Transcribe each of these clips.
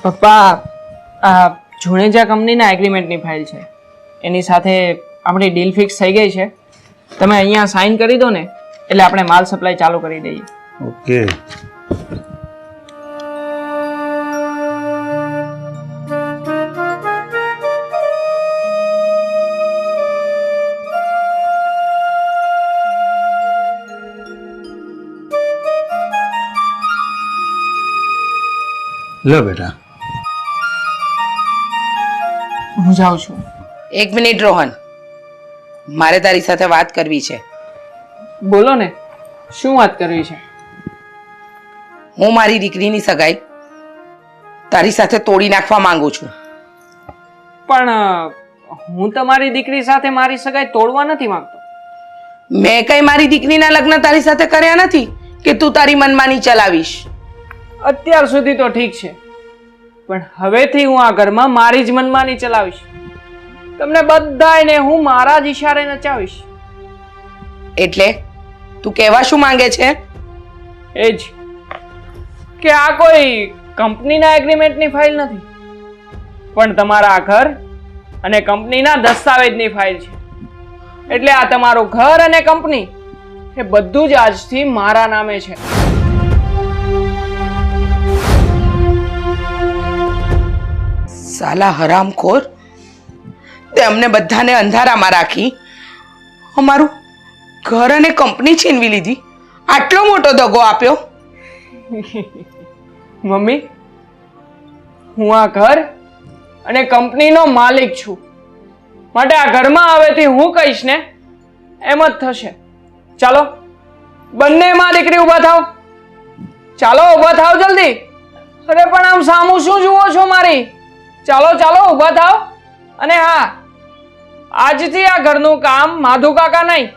પપ્પા, આ જુણેજા કંપનીના એગ્રીમેન્ટની ફાઇલ છે, એની સાથે આપણી ડીલ ફિક્સ થઈ ગઈ છે. તમે અહીંયા સાઇન કરી દો ને એટલે આપણે માલ સપ્લાય ચાલુ કરી દઈએ. ઓકે. લો બેટા. હું જાઉં છું. એક મિનિટ રોહન, મારે તારી સાથે વાત કરવી છે. બોલો ને, શું વાત કરવી છે? હું મારી દીકરીની સગાઈ તારી સાથે તોડી નાખવા માંગુ છું. પણ હું તમારી દીકરી સાથે મારી સગાઈ તોડવા નથી માંગતો. મેં કઈ મારી દીકરીના લગ્ન તારી સાથે કર્યા નથી કે તું તારી મનમાની ચલાવીશ. અત્યાર સુધી તો ઠીક છે, પણ હવેથી હું આ ઘરમાં મારી જ મનમાની ચલાવીશ. તમને બધાયને હું મારા જ ઈશારે નચાવીશ. એટલે તું કહેવા શું માંગે છે? એ જ કે આ કોઈ કંપનીના એગ્રીમેન્ટની ફાઇલ નથી, પણ તમારા ઘર અને કંપનીના દસ્તાવેજની ફાઇલ છે. એટલે આ તમારું ઘર અને કંપની એ બધું જ આજથી મારા નામે છે. સાલા હરામખોર, તે અમને બધાને અંધારામાં રાખી અમારું ઘર અને કંપની છીનવી લીધી. આટલો મોટો દગો આપ્યો. મમ્મી, હું આ ઘર અને કંપનીનો માલિક છું, માટે આ ઘરમાં હવેથી હું કહીશ ને એમ જ થશે. ચાલો બંને માં દીકરી ઊભા થાવ. ચાલો ઊભા થાવ જલ્દી. અરે પણ આમ સામું શું જુઓ છો મારી? ચાલો ચાલો ઊભા થાવ. અને હા, આજથી આ ઘરનું કામ માધુ કાકા નહીં,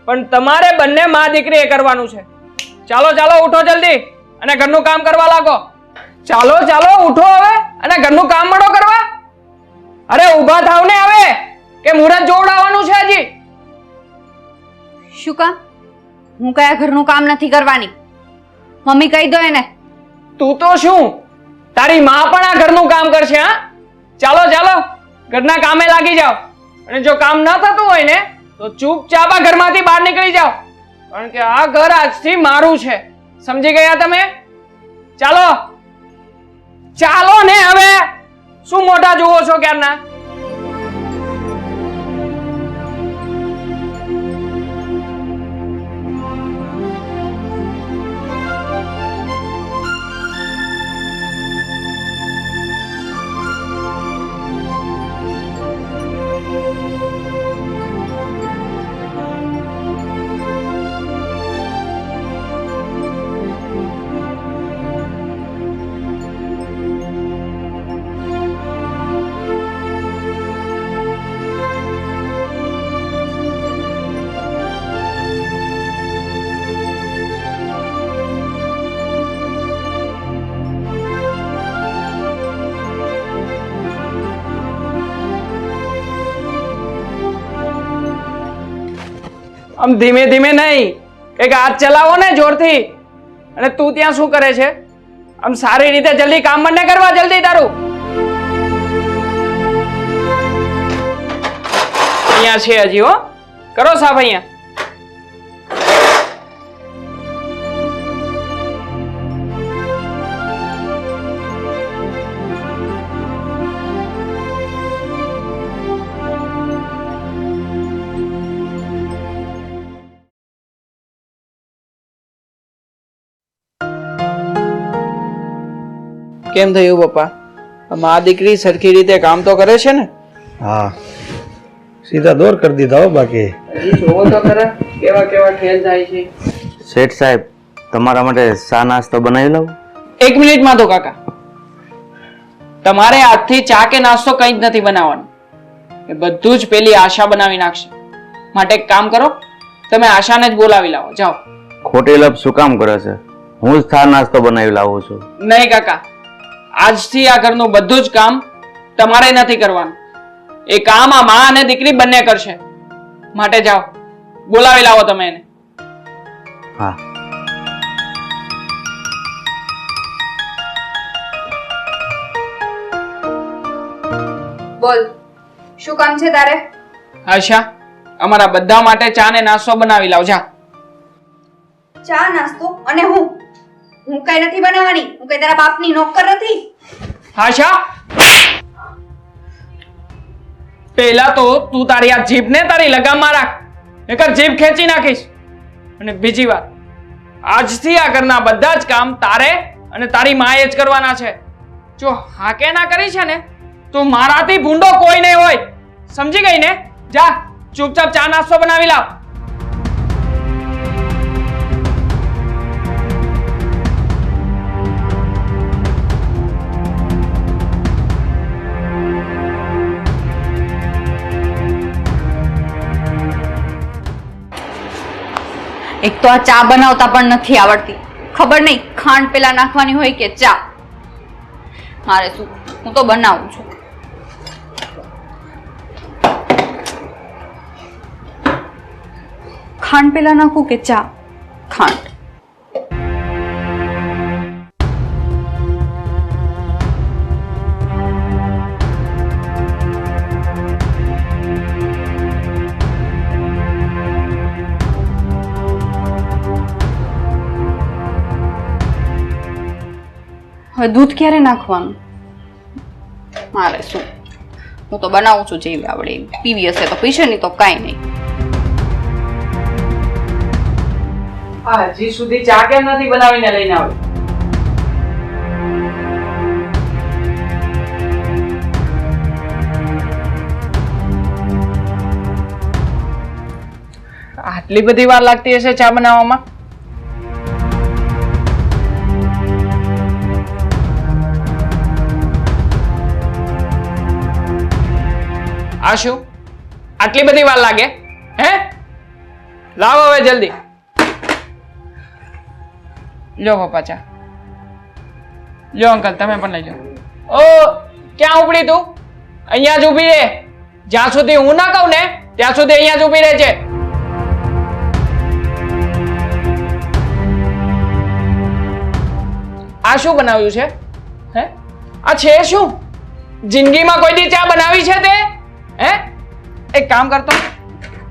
પણ તમારે બંને માં દીકરી એ કરવાનું છે. ચાલો ચાલો ઉઠો જલ્દી અને ઘરનું કામ કરવા લાગો. ચાલો ચાલો ઉઠો હવે અને ઘરનું કામ મળો કરવા. અરે ઊભા થાવ ને હવે, કે મુહૂર્ત જોવડાવવાનું છે હજી. શું કામ? હું કયા ઘરનું કામ નથી કરવાની? મમ્મી કહી દો એને. તું તો શું, તારી માં પણ આ ઘરનું કામ કરશે. હા, ચાલો ચાલો ઘરના કામે લાગી જાઓ. અને જો કામ ન થતું હોય ને તો ચૂપચાપ આ ઘરમાંથી બહાર નીકળી જાઓ, કારણ કે આ ઘર આજથી મારું છે. સમજી ગયા તમે? ચાલો ચાલો ને હવે, શું મોઢા જુઓ છો ક્યારના? આમ ધીમે ધીમે નહીં, કંઈક હાથ ચલાવો ને જોરથી. અને તું ત્યાં શું કરે છે? આમ સારી રીતે જલ્દી કામ બંને કરવા. જલ્દી તારું અહીંયા છે હજી. હો, કરો સાફ અહીંયા. કેમ થયું પપ્પા? મા દીકરી સરખી રીતે કામ તો કરે છે ને? હા, સીધા દોર કરી દીધા હો. બાકી જોવો તો ખરા કેવા કેવા ખેલ થાય છે. શેઠ સાહેબ, તમારા માટે ચા નાસ્તો બનાવી લઉં? એક મિનિટમાં તો કાકા, તમારે આજથી ચા કે નાસ્તો કંઈ જ નથી બનાવવાનું. એ બધું જ પેલી આશા બનાવી નાખશે. માટે એક કામ કરો, તમે આશાને જ બોલાવી લાવો. જાઓ. ખોટી લપ શું કામ કરે છે? હું જ ચા નાસ્તો બનાવી લાવું છું. નહીં કાકા, આજથી આ ઘરનું બધું જ કામ તમારે નથી કરવાનું. એ કામ આ માં અને દીકરી બંને કરશે. માટે જાઓ, બોલાવી લાવો તમે એને. હા. બોલ, શું કામ છે તારે? આશા, અમારા બધા માટે ચા ને નાસ્તો બનાવી લાવ જા. ચા નાસ્તો? અને હું કઈ નથી બનાવવાની. હું કઈ તારા બાપની નોકર નથી. આશા, પહેલા તો તું તારી આ જીભને તારી લગામમાં રાખ, નકર જીભ ખેંચી નાખીશ. અને બીજી વાત, આજથી આ ઘરના બધા જ કામ તારે અને તારી માએ જ કરવાના છે. જો હાકે ના કરી છે ને તો મારાથી ભૂંડો કોઈ નહીં હોય. સમજી ગઈ ને? જા ચૂપચાપ ચા નાસ્તો બનાવી લાવ. એક તો આ ચા બનાવતા પણ નથી આવડતી. ખબર નહીં ખાંડ પેલા નાખવાની હોય કે ચા. મારે શું, હું તો બનાવું છું. ખાંડ પેલા નાખું કે ચા? ખાંડ. હવે દૂધ ક્યારે નાખવાનું? મારે શું, હું તો બનાવું છું જેવી આવડે એવી. પીવી હશે તો પીશે, નહીં તો કાંઈ નહીં. હજી સુધી ચા કેમ નથી બનાવીને લઈને આવી? આટલી બધી વાર લાગતી હશે ચા બનાવવામાં? આ શું, આટલી બધી વાર લાગે? હે, લાવો હવે જલ્દી. લો પપ્પા ચા. લો અંકલ, તમે પણ લઈ લો. ઓ, ક્યાં ઉપડી તું? અહીંયા જ ઊભી રહે. જ્યાં સુધી હું ના કહું ને ત્યાં સુધી અહીંયા જ ઊભી રહે છે. આ શું બનાવ્યું છે? હે, આ છે શું? જિંદગીમાં કોઈ દી ચા બનાવી છે તે? હે, એક કામ કરતો,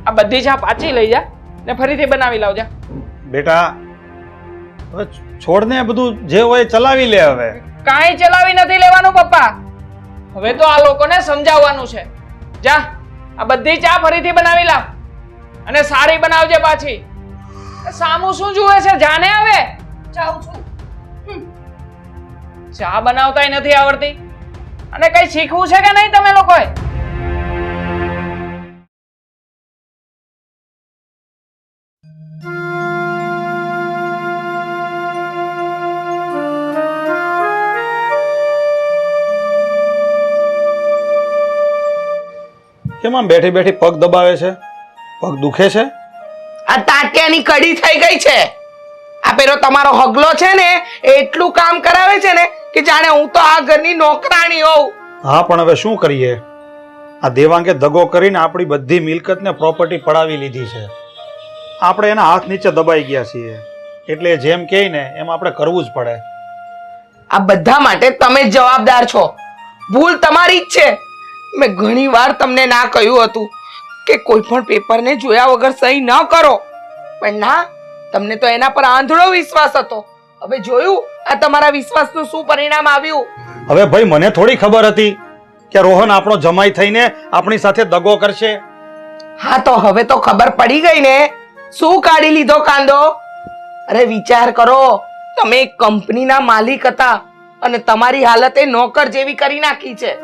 આ બધી ચા પાછી લઈ જા ને ફરીથી બનાવી લાવજા. બેટા હવે છોડને બધું જે હોય ચલાવી લે. હવે કાંઈ ચલાવી નથી લેવાનું પપ્પા. હવે તો આ લોકોને સમજાવવાનું છે. જા આ બધી ચા ફરીથી બનાવી લાવ અને સારી બનાવજે પાછી. સામું શું જુએ છે? જાને હવે જાઉં છું. ચા બનાવતાય નથી આવડતી અને કઈ શીખવું છે કે નહીં તમે લોકોએ? કેમ આમ બેઠી બેઠી પગ દબાવે છે? પગ દુખે છે? આ તાટિયાની કડી થઈ ગઈ છે. આ પેલો તમારો હગલો છે ને એટલું કામ કરાવે છે ને કે જાણે હું તો આ ઘરની નોકરાણી હોઉં. હા, પણ હવે શું કરીએ? આ દેવાંગે દગો કરીને આપણી બધી મિલકત ને પ્રોપર્ટી પડાવી લીધી છે. આપણે એના હાથ નીચે દબાઈ ગયા છીએ, એટલે જેમ કહે ને એમ આપણે કરવું જ પડે. આ બધા માટે તમે જ જવાબદાર છો. ભૂલ તમારી જ છે. મેં ઘણી વાર તમને ના કહ્યું હતું કે કોઈ પણ પેપરને જોયા વગર સહી ન કરો, પણ ના, તમને તો એના પર આંધળો વિશ્વાસ હતો. હવે જોયું આ તમારા વિશ્વાસનું શું પરિણામ આવ્યું. હવે ભાઈ, મને થોડી ખબર હતી કે રોહન આપણો જમાઈ થઈને આપણી સાથે દગો કરશે. હા, તો હવે તો ખબર પડી ગઈ ને. શું કાઢી લીધો કાંદો? અરે વિચાર કરો, તમે એક કંપનીના માલિક હતા અને તમારી હાલતે નોકર જેવી કરી નાખી છે.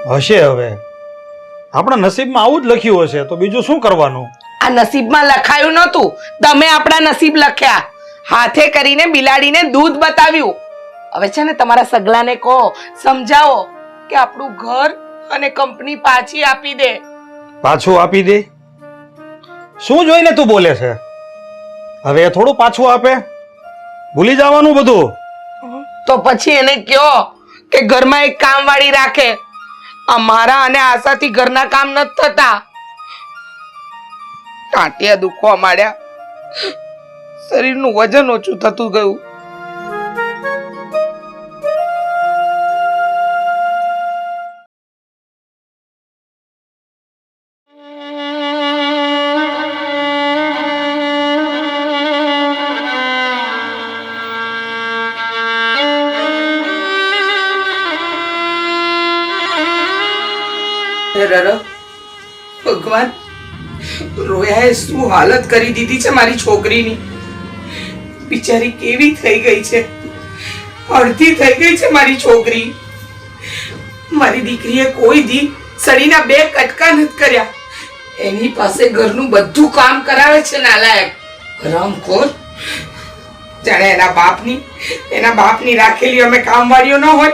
હશે, હવે આપણા નસીબમાં આવું જ લખ્યું હશે તો બીજું શું કરવાનું? આ નસીબમાં લખાયું નહોતું, તમે આપણા નસીબ લખ્યા. હાથે કરીને બિલાડીને દૂધ બતાવ્યું. હવે છે ને તમારા સગલાને કહો, સમજાવો કે આપણું ઘર અને કંપની પાછી આપી દે. પાછું આપી દે? શું જોઈને તું બોલે છે? હવે એ થોડું પાછું આપે? ભૂલી જવાનું બધું. તો પછી એને કહો કે ઘરમાં એક કામવાળી રાખે. અમારા અને આશાથી ઘરના કામ નથી થતા. ટાંટિયા દુખવા માંડ્યા, શરીરનું વજન ઓછું થતું ગયું. ભગવાન, રોયાએ શું હાલત કરી દીધી છે મારી છોકરીની. બિચારી કેવી થઈ ગઈ છે, અડધી થઈ ગઈ છે મારી છોકરી. મારી દીકરીએ કોઈ દી સળીના 2 કટકા નથી કર્યા. એની પાસે ઘરનું બધું કામ કરાવે છે નાલાયક હરામખોર. જાણે એના બાપની રાખેલી અમે કામવાળીઓ ન હોય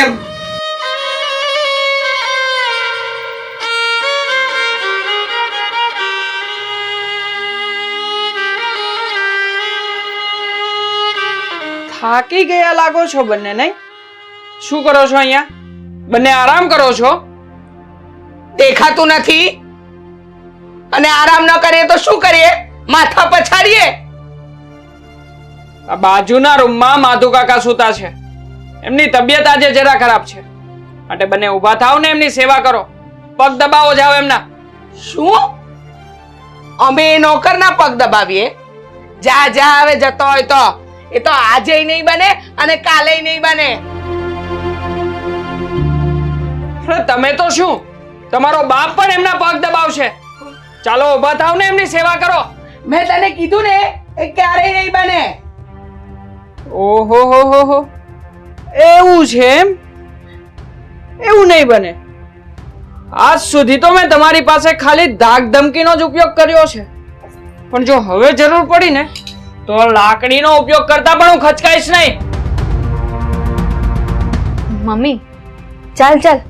એમ. થાકી ગયા લાગો છો બંને, નહીં? શું કરો છો અહીંયા? બંને આરામ કરો છો? દેખાતું નથી? અને આરામ ન કરીએ તો શું કરીએ? માથા પછાડીએ. આ બાજુના રૂમમાં માધુ કાકા સૂતા છે. એમની તબિયત આજે જરા ખરાબ છે, માટે બંને ઊભા થાવ ને એમની સેવા કરો. પગ દબાવો જાઓ એમના. શું? અમે નોકરના પગ દબાવીએ? જા જા, હવે જતો હોય તો. એ તો આજે નહીં બને અને કાલે નહીં બને. અરે તમે તો શું, તમારો બાપ પણ એમના પગ દબાવશે. ચાલો ઊભા થાવ ને એમની સેવા કરો. મેં તને કીધું ને, એ ક્યારેય નહીં બને. ઓહો હો હો હો, એવું છે એમ? એવું નહીં બને. આજ સુધી તો મેં તમારી પાસે ખાલી ધાક ધમકીનો જ ઉપયોગ કર્યો છે, પણ જો હવે જરૂર પડી ને તો લાકડીનો ઉપયોગ કરતા પણ હું ખચકાઈશ નહીં. મમ્મી ચાલ ચાલ,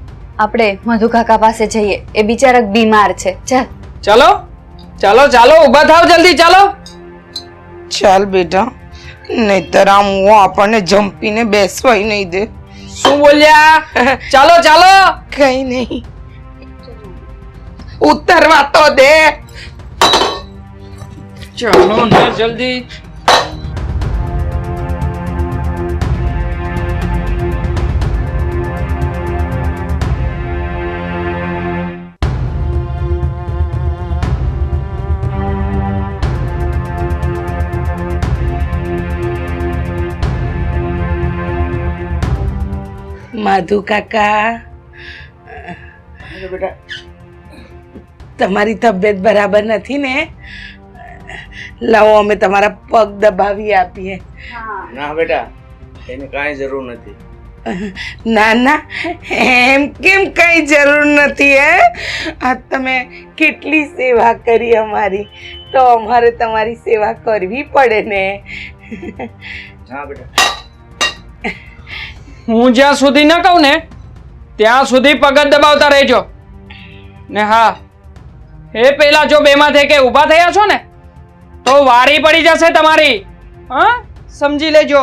આપણે મધુ કાકા પાસે જઈએ. એ બિચારા બીમાર છે. ચાલ ચાલો ચાલો ચાલો, ઊભા થાવ જલ્દી, ચાલો. ચાલ બેટા, નહીતર આમ હું આપણને જંપીને બેસવાય નહીં દે. શું બોલ્યા? ચાલો ચાલો. કઈ નહીં, ઉતરવા તો દે. ચાલો ને જલ્દી. માધુ કાકા, તમારી તબિયત બરાબર નથી ને? લાવો અમે તમારા પગ દબાવી આપીએ. ના બેટા, એની કાંઈ જરૂર નથી. ના ના, એમ કેમ કઈ જરૂર નથી? આ તમે કેટલી સેવા કરી અમારી, તો અમારે તમારી સેવા કરવી પડે ને. હા બેટા, હું જ્યાં સુધી ન કહું ને ત્યાં સુધી પગ જ દબાવતા રહેજો ને. હા, એ પેલા જો બેમાંથી કે ઊભા થયા છો ને તો વારી પડી જશે તમારી. હા, સમજી લેજો.